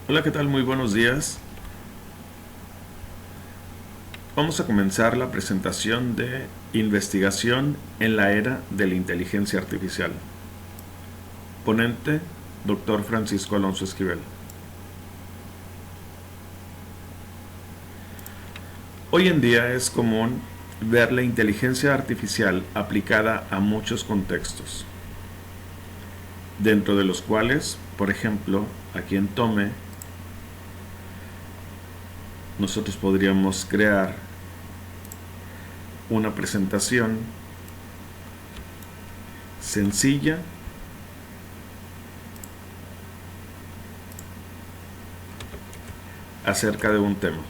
Hola, ¿qué tal? Muy buenos días. Vamos a comenzar la presentación de investigación en la era de la inteligencia artificial. Ponente, Dr. Francisco Alonso Esquivel. Hoy en día es común ver la inteligencia artificial aplicada a muchos contextos, dentro de los cuales, por ejemplo, aquí en Tome, nosotros podríamos crear una presentación sencilla acerca de un tema.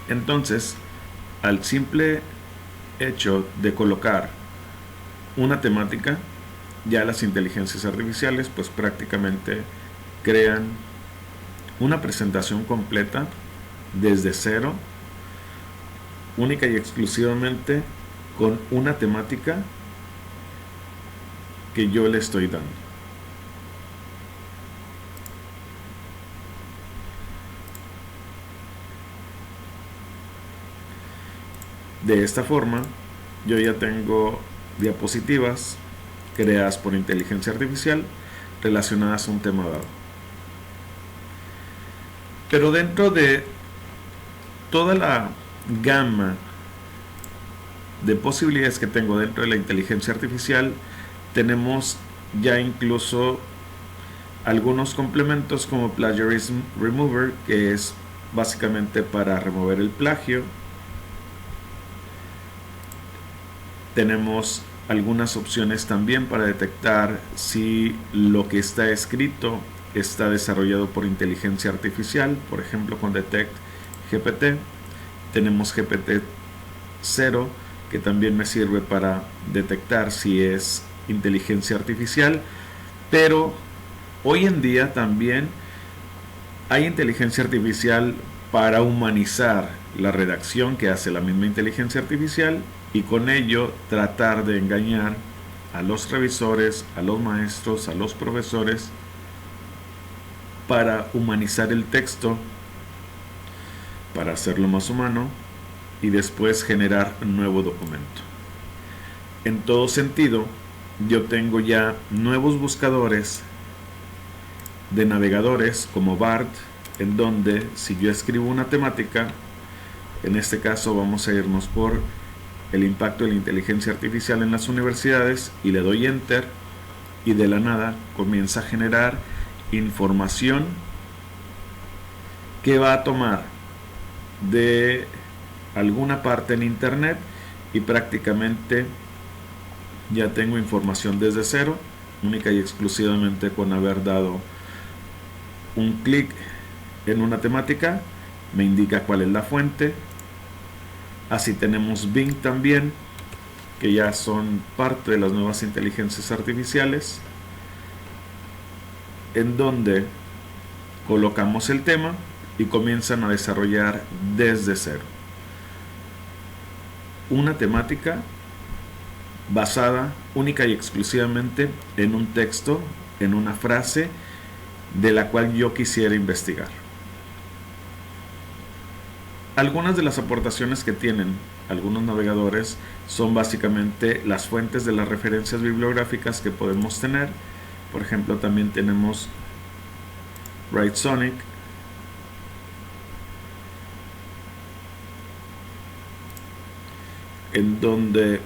Entonces, al simple hecho de colocar una temática, ya las inteligencias artificiales pues prácticamente crean una presentación completa desde cero, única y exclusivamente con una temática que yo le estoy dando. De esta forma, yo ya tengo diapositivas creadas por inteligencia artificial relacionadas a un tema dado. Pero dentro de toda la gama de posibilidades que tengo dentro de la inteligencia artificial, tenemos ya incluso algunos complementos como Plagiarism Remover, que es básicamente para remover el plagio. Tenemos algunas opciones también para detectar si lo que está escrito está desarrollado por inteligencia artificial, por ejemplo con Detect GPT. Tenemos GPT-0, que también me sirve para detectar si es inteligencia artificial, pero hoy en día también hay inteligencia artificial para humanizar la redacción que hace la misma inteligencia artificial y con ello tratar de engañar a los revisores, a los maestros, a los profesores para humanizar el texto, para hacerlo más humano y después generar un nuevo documento. En todo sentido, yo tengo ya nuevos buscadores de navegadores como BART, en donde si yo escribo una temática, en este caso vamos a irnos por el impacto de la inteligencia artificial en las universidades y le doy enter y de la nada comienza a generar información que va a tomar de alguna parte en internet y prácticamente ya tengo información desde cero, única y exclusivamente con haber dado un clic en una temática, me indica cuál es la fuente. Así tenemos Bing también, que ya son parte de las nuevas inteligencias artificiales, en donde colocamos el tema y comienzan a desarrollar desde cero una temática basada única y exclusivamente en un texto, en una frase de la cual yo quisiera investigar. Algunas de las aportaciones que tienen algunos navegadores son básicamente las fuentes de las referencias bibliográficas que podemos tener. Por ejemplo, también tenemos WriteSonic, en donde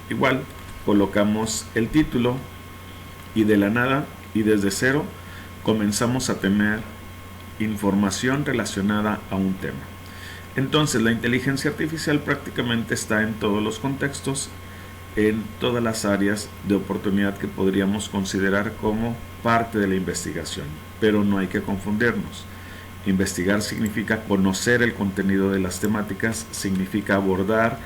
igual colocamos el título y de la nada y desde cero comenzamos a tener información relacionada a un tema. Entonces la inteligencia artificial prácticamente está en todos los contextos, en todas las áreas de oportunidad que podríamos considerar como parte de la investigación. Pero no hay que confundirnos. Investigar significa conocer el contenido de las temáticas, significa abordar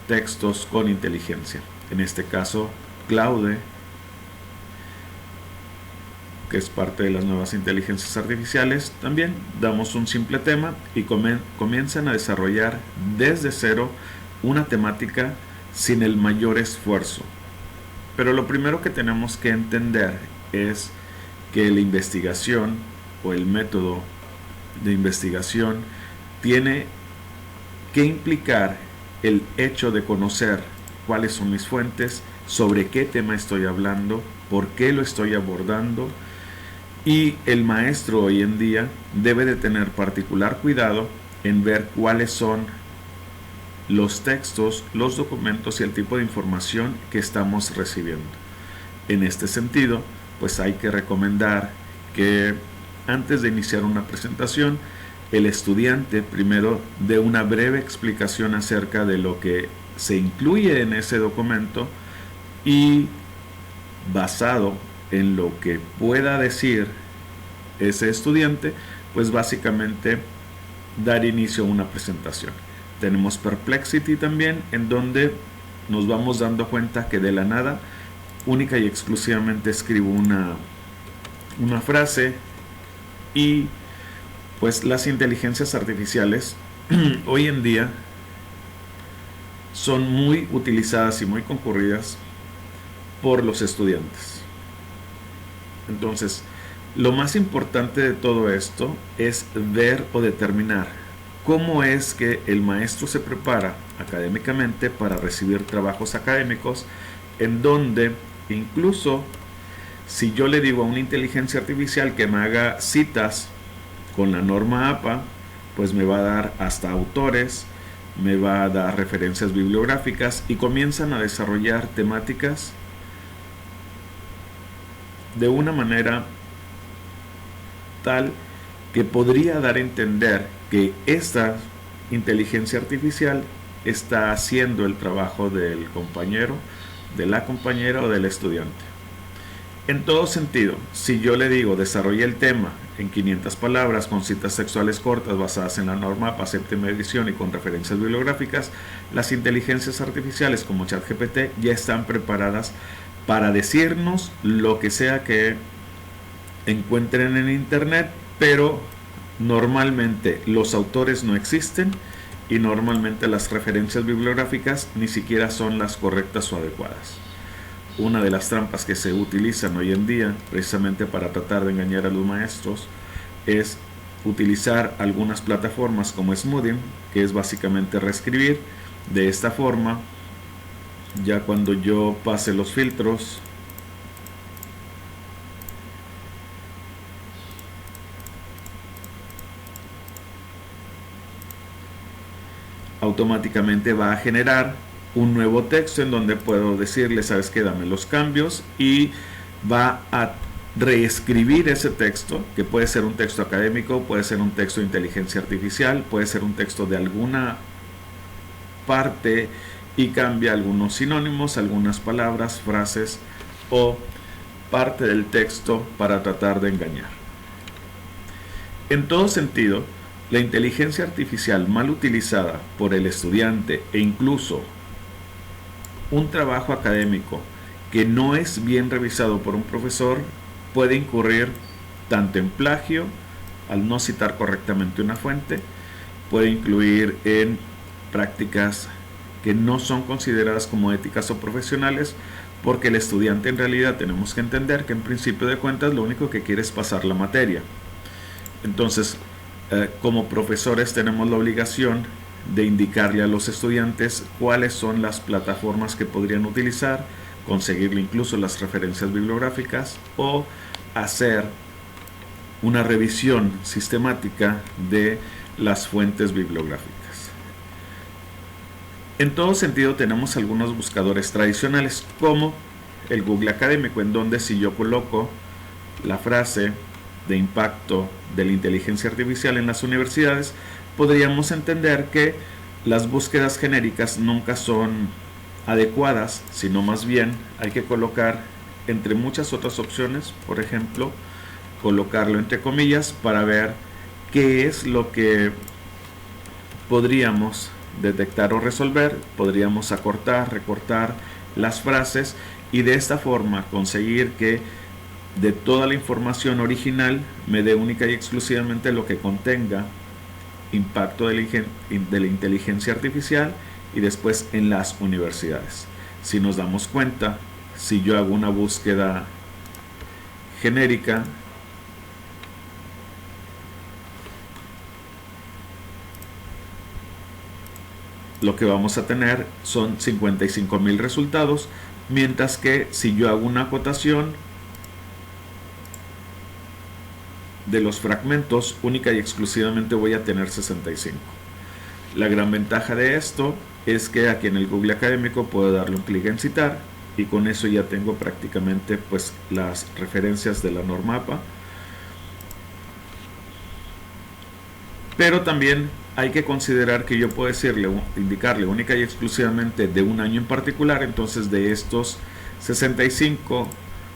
textos con inteligencia. En este caso, Claude que es parte de las nuevas inteligencias artificiales, también damos un simple tema y comienzan a desarrollar desde cero una temática sin el mayor esfuerzo. Pero lo primero que tenemos que entender es que la investigación o el método de investigación tiene que implicar el hecho de conocer cuáles son mis fuentes, sobre qué tema estoy hablando, por qué lo estoy abordando, y el maestro hoy en día debe de tener particular cuidado en ver cuáles son los textos, los documentos y el tipo de información que estamos recibiendo. En este sentido, pues hay que recomendar que antes de iniciar una presentación, el estudiante primero dé una breve explicación acerca de lo que se incluye en ese documento y, basado en lo que pueda decir ese estudiante, pues básicamente dar inicio a una presentación. Tenemos Perplexity también, en donde nos vamos dando cuenta que de la nada, única y exclusivamente escribo una frase, y pues las inteligencias artificiales hoy en día son muy utilizadas y muy concurridas por los estudiantes. Entonces, lo más importante de todo esto es ver o determinar cómo es que el maestro se prepara académicamente para recibir trabajos académicos, en donde incluso si yo le digo a una inteligencia artificial que me haga citas con la norma APA, pues me va a dar hasta autores, me va a dar referencias bibliográficas, y comienzan a desarrollar temáticas de una manera tal que podría dar a entender que esta inteligencia artificial está haciendo el trabajo del compañero, de la compañera o del estudiante. En todo sentido, si yo le digo desarrolle el tema en 500 palabras con citas textuales cortas basadas en la norma APA séptima edición y con referencias bibliográficas, las inteligencias artificiales como ChatGPT ya están preparadas para decirnos lo que sea que encuentren en internet, pero normalmente los autores no existen y normalmente las referencias bibliográficas ni siquiera son las correctas o adecuadas. Una de las trampas que se utilizan hoy en día precisamente para tratar de engañar a los maestros es utilizar algunas plataformas como Smoothing, que es básicamente reescribir de esta forma. Ya cuando yo pase los filtros, automáticamente va a generar un nuevo texto en donde puedo decirle, sabes qué, dame los cambios, y va a reescribir ese texto, que puede ser un texto académico, puede ser un texto de inteligencia artificial, puede ser un texto de alguna parte, y cambia algunos sinónimos, algunas palabras, frases o parte del texto para tratar de engañar. En todo sentido, la inteligencia artificial mal utilizada por el estudiante, e incluso un trabajo académico que no es bien revisado por un profesor, puede incurrir tanto en plagio al no citar correctamente una fuente, puede incluir en prácticas que no son consideradas como éticas o profesionales, porque el estudiante en realidad tenemos que entender que en principio de cuentas lo único que quiere es pasar la materia. Entonces, como profesores tenemos la obligación de indicarle a los estudiantes cuáles son las plataformas que podrían utilizar, conseguirle incluso las referencias bibliográficas o hacer una revisión sistemática de las fuentes bibliográficas. En todo sentido, tenemos algunos buscadores tradicionales como el Google Académico, en donde si yo coloco la frase de impacto de la inteligencia artificial en las universidades, podríamos entender que las búsquedas genéricas nunca son adecuadas, sino más bien hay que colocar entre muchas otras opciones, por ejemplo, colocarlo entre comillas para ver qué es lo que podríamos detectar o resolver. Podríamos acortar, recortar las frases y de esta forma conseguir que de toda la información original me dé única y exclusivamente lo que contenga impacto de la inteligencia artificial y después en las universidades. Si nos damos cuenta, si yo hago una búsqueda genérica, lo que vamos a tener son 55,000 resultados, mientras que si yo hago una acotación de los fragmentos, única y exclusivamente voy a tener 65. La gran ventaja de esto es que aquí en el Google Académico puedo darle un clic en citar y con eso ya tengo prácticamente pues las referencias de la norma APA. Pero también hay que considerar que yo puedo indicarle única y exclusivamente de un año en particular. Entonces de estos 65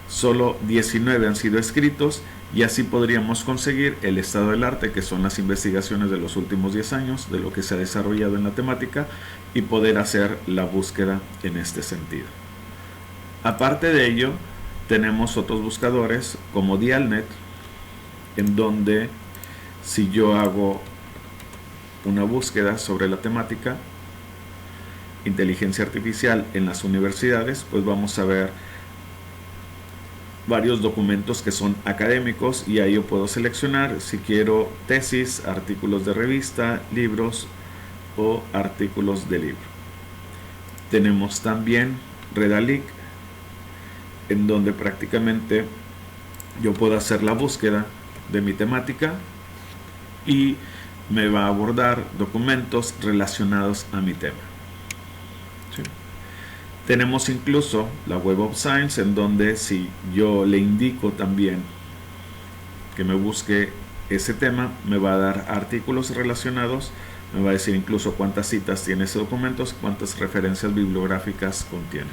solo 19 han sido escritos y así podríamos conseguir el estado del arte, que son las investigaciones de los últimos 10 años de lo que se ha desarrollado en la temática, y poder hacer la búsqueda en este sentido. Aparte de ello, tenemos otros buscadores como Dialnet, en donde si yo hago una búsqueda sobre la temática inteligencia artificial en las universidades, pues vamos a ver varios documentos que son académicos y ahí yo puedo seleccionar si quiero tesis, artículos de revista, libros o artículos de libro. Tenemos también Redalyc, en donde prácticamente yo puedo hacer la búsqueda de mi temática y me va a abordar documentos relacionados a mi tema. ¿Sí? Tenemos incluso la Web of Science, en donde si yo le indico también que me busque ese tema, me va a dar artículos relacionados, me va a decir incluso cuántas citas tiene ese documento, cuántas referencias bibliográficas contiene.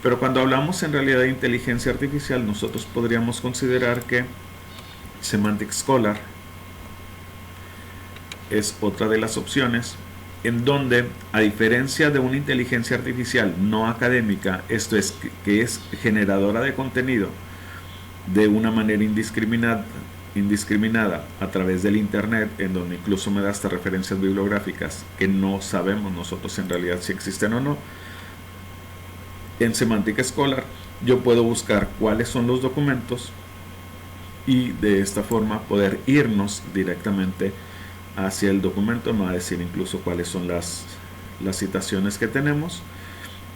Pero cuando hablamos en realidad de inteligencia artificial, nosotros podríamos considerar que Semantic Scholar es otra de las opciones, en donde, a diferencia de una inteligencia artificial no académica, esto es, que es generadora de contenido de una manera indiscriminada a través del internet, en donde incluso me da hasta referencias bibliográficas que no sabemos nosotros en realidad si existen o no. En Semantic Scholar yo puedo buscar cuáles son los documentos y de esta forma poder irnos directamente hacia el documento. Me va a decir incluso cuáles son las citaciones que tenemos.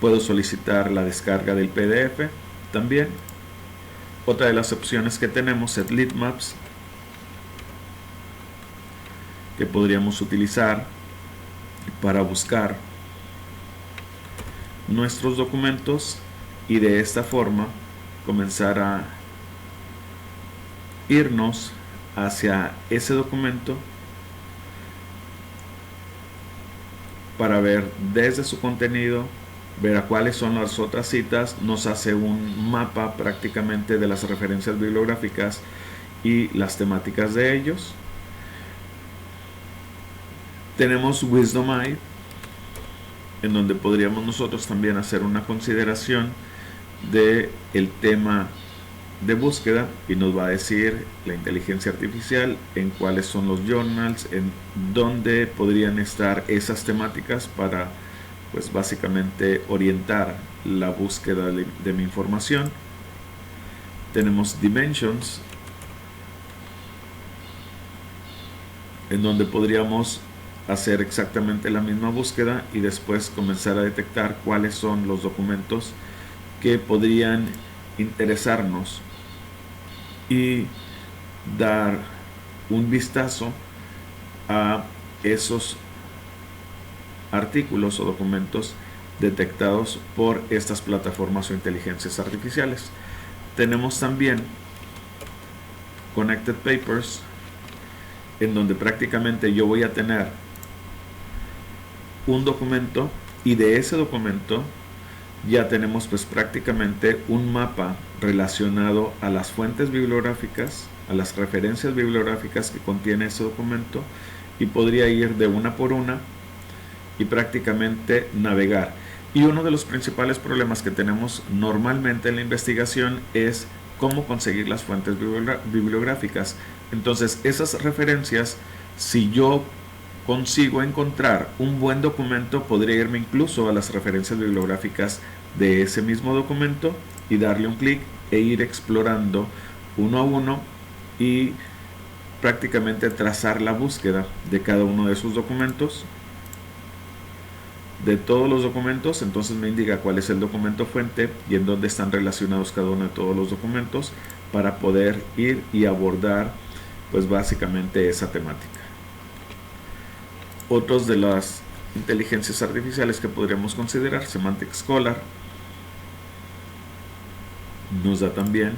Puedo solicitar la descarga del PDF también. Otra de las opciones que tenemos es Litmaps, que podríamos utilizar para buscar nuestros documentos y de esta forma comenzar a irnos hacia ese documento para ver desde su contenido, ver a cuáles son las otras citas. Nos hace un mapa prácticamente de las referencias bibliográficas y las temáticas de ellos. Tenemos Wisdom-Eye, en donde podríamos nosotros también hacer una consideración de el tema de búsqueda y nos va a decir la inteligencia artificial en cuáles son los journals, en dónde podrían estar esas temáticas para pues básicamente orientar la búsqueda de mi información. Tenemos Dimensions, en donde podríamos hacer exactamente la misma búsqueda y después comenzar a detectar cuáles son los documentos que podrían interesarnos y dar un vistazo a esos artículos o documentos detectados por estas plataformas o inteligencias artificiales. Tenemos también Connected Papers, en donde prácticamente yo voy a tener un documento y de ese documento ya tenemos pues prácticamente un mapa relacionado a las fuentes bibliográficas, a las referencias bibliográficas que contiene ese documento, y podría ir de una por una y prácticamente navegar. Y uno de los principales problemas que tenemos normalmente en la investigación es cómo conseguir las fuentes bibliográficas. Entonces, esas referencias, si yo consigo encontrar un buen documento, podría irme incluso a las referencias bibliográficas de ese mismo documento y darle un clic e ir explorando uno a uno y prácticamente trazar la búsqueda de cada uno de sus documentos, de todos los documentos. Entonces me indica cuál es el documento fuente y en dónde están relacionados cada uno de todos los documentos para poder ir y abordar pues básicamente esa temática. Otros de las inteligencias artificiales que podríamos considerar, Semantic Scholar, nos da también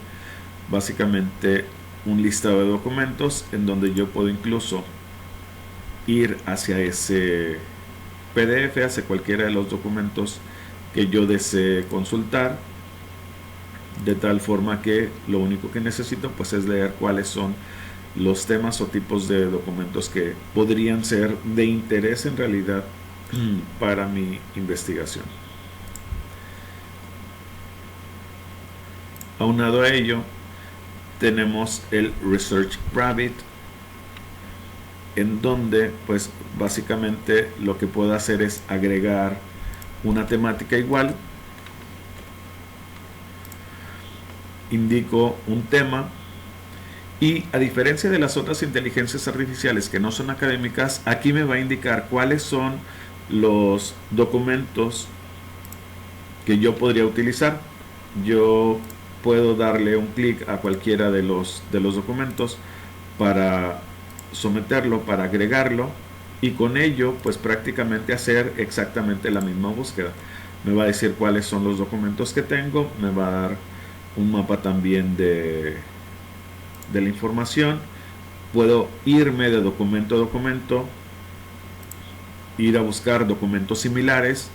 básicamente un listado de documentos en donde yo puedo incluso ir hacia ese PDF, hacia cualquiera de los documentos que yo desee consultar, de tal forma que lo único que necesito pues es leer cuáles son los temas o tipos de documentos que podrían ser de interés en realidad para mi investigación. Aunado a ello, tenemos el Research Rabbit, en donde pues básicamente lo que puedo hacer es agregar una temática igual, indico un tema y, a diferencia de las otras inteligencias artificiales que no son académicas, aquí me va a indicar cuáles son los documentos que yo podría utilizar. Yo puedo darle un clic a cualquiera de los documentos para someterlo, para agregarlo, y con ello pues prácticamente hacer exactamente la misma búsqueda. Me va a decir cuáles son los documentos que tengo, me va a dar un mapa también de la información. Puedo irme de documento a documento, ir a buscar documentos similares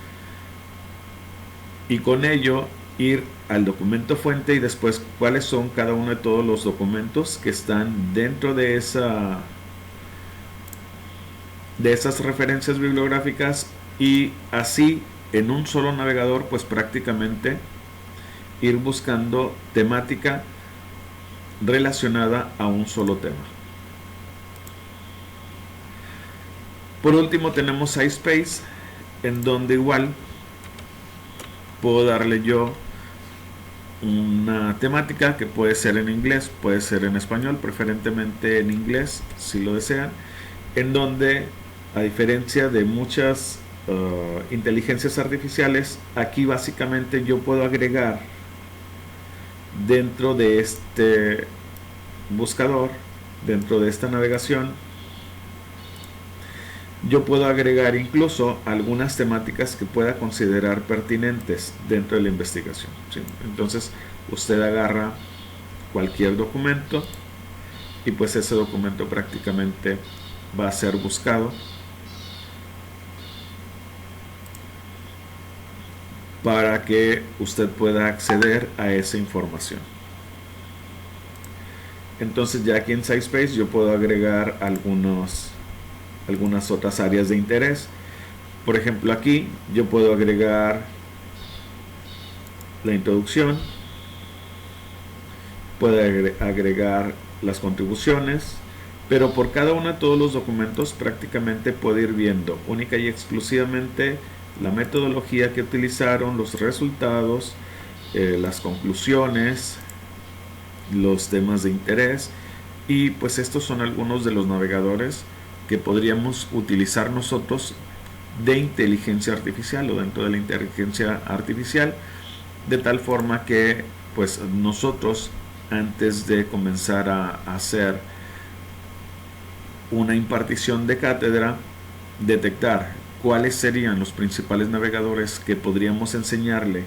y con ello ir al documento fuente y después cuáles son cada uno de todos los documentos que están dentro de esas referencias bibliográficas, y así en un solo navegador pues prácticamente ir buscando temática relacionada a un solo tema. Por último tenemos SciSpace, en donde igual puedo darle yo una temática que puede ser en inglés, puede ser en español, preferentemente en inglés si lo desean, en donde, a diferencia de muchas inteligencias artificiales, aquí básicamente yo puedo agregar dentro de este buscador, dentro de esta navegación, yo puedo agregar incluso algunas temáticas que pueda considerar pertinentes dentro de la investigación, ¿sí? Entonces usted agarra cualquier documento y pues ese documento prácticamente va a ser buscado para que usted pueda acceder a esa información. Entonces ya aquí en SciSpace yo puedo agregar algunas otras áreas de interés. Por ejemplo, aquí yo puedo agregar la introducción, puedo agregar las contribuciones, pero por cada uno de todos los documentos prácticamente puedo ir viendo única y exclusivamente la metodología que utilizaron, los resultados, las conclusiones, los temas de interés, y pues estos son algunos de los navegadores que podríamos utilizar nosotros de inteligencia artificial o dentro de la inteligencia artificial, de tal forma que pues nosotros, antes de comenzar a hacer una impartición de cátedra, detectar cuáles serían los principales navegadores que podríamos enseñarle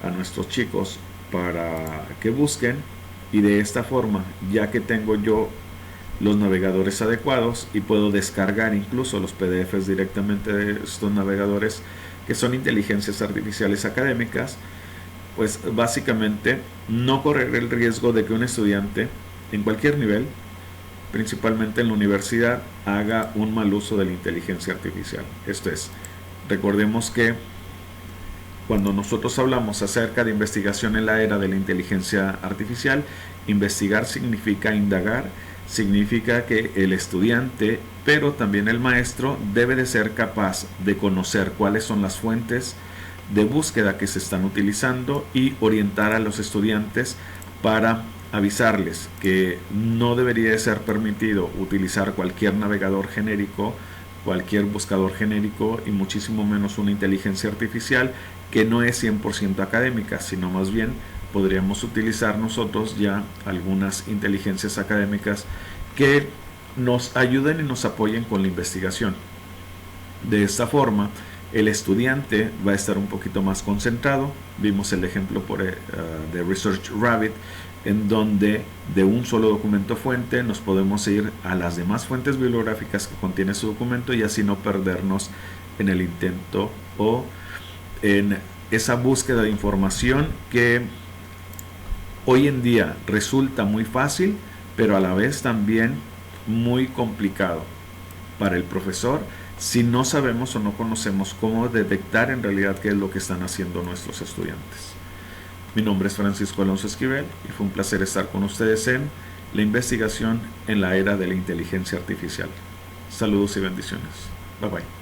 a nuestros chicos para que busquen, y de esta forma, ya que tengo yo los navegadores adecuados y puedo descargar incluso los PDFs directamente de estos navegadores que son inteligencias artificiales académicas, pues básicamente no correr el riesgo de que un estudiante en cualquier nivel, principalmente en la universidad, haga un mal uso de la inteligencia artificial. Esto es, recordemos que cuando nosotros hablamos acerca de investigación en la era de la inteligencia artificial, investigar significa indagar, significa que el estudiante, pero también el maestro, debe de ser capaz de conocer cuáles son las fuentes de búsqueda que se están utilizando y orientar a los estudiantes para avisarles que no debería de ser permitido utilizar cualquier navegador genérico, cualquier buscador genérico y muchísimo menos una inteligencia artificial que no es 100% académica, sino más bien podríamos utilizar nosotros ya algunas inteligencias académicas que nos ayuden y nos apoyen con la investigación. De esta forma, el estudiante va a estar un poquito más concentrado. Vimos el ejemplo de Research Rabbit, en donde de un solo documento fuente nos podemos ir a las demás fuentes bibliográficas que contiene su documento y así no perdernos en el intento o en esa búsqueda de información que hoy en día resulta muy fácil, pero a la vez también muy complicado para el profesor si no sabemos o no conocemos cómo detectar en realidad qué es lo que están haciendo nuestros estudiantes. Mi nombre es Francisco Alonso Esquivel y fue un placer estar con ustedes en la investigación en la era de la inteligencia artificial. Saludos y bendiciones. Bye bye.